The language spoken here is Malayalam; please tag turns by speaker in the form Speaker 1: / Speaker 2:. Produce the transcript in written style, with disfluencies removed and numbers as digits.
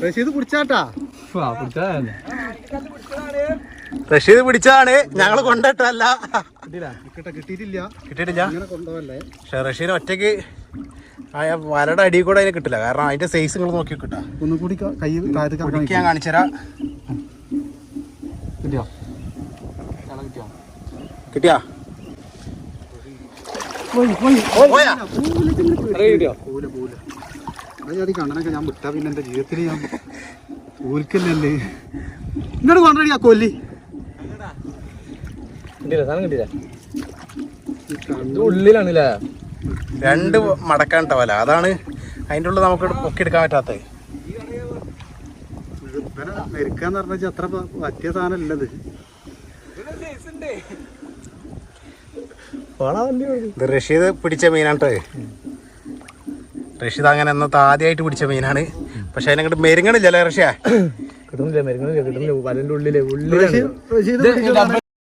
Speaker 1: റഷീദ് പിടിച്ചാട്ടാ
Speaker 2: റഷീദ് പിടിച്ചതാണ്, ഞങ്ങള് കൊണ്ടിട്ടല്ല.
Speaker 1: കിട്ടിയിട്ടില്ല. കൊണ്ടുപോകല്ലേ.
Speaker 2: പക്ഷെ റഷീദ് ഒറ്റയ്ക്ക് വലയുടെ അടിയിൽ കൂടെ അതിന് കിട്ടില്ല. കാരണം അതിന്റെ സൈസ് നിങ്ങൾ നോക്കി കിട്ടാ.
Speaker 1: ഒന്നുകൂടി കൈ
Speaker 2: ഞാൻ കാണിച്ചുതരാം. കിട്ടിയാ
Speaker 1: കണ്ണനൊക്കെ ഞാൻ വിട്ടാ പിന്നെ എന്റെ ജീവിതത്തിൽ ഞാൻ ഊൽക്കല്ലേ. ഇങ്ങോട്ട് കൊണ്ടുപോയി ആ കൊല്ലി.
Speaker 3: ഉള്ളിലാണല്ലേ
Speaker 2: രണ്ട് മടക്കാൻ വല, അതാണ് അതിൻ്റെ ഉള്ളിൽ നമുക്ക് പൊക്കിയെടുക്കാൻ പറ്റാത്തത്.
Speaker 1: മെരുക്കാന്ന് പറഞ്ഞാൽ അത്ര പറ്റിയ സാധനം അല്ലത്.
Speaker 2: ഇത് റഷീദ് പിടിച്ച മീനാണ്. റഷീദ് അങ്ങനെ എന്നത്തെ ആദ്യമായിട്ട് പിടിച്ച മീനാണ്. പക്ഷെ അതിനങ്ങോട്ട് മെരുങ്ങണില്ലല്ലേ റഷ്യ?
Speaker 3: കിട്ടുന്നില്ല, കിട്ടുന്നില്ല. വലന്റെ ഉള്ളില്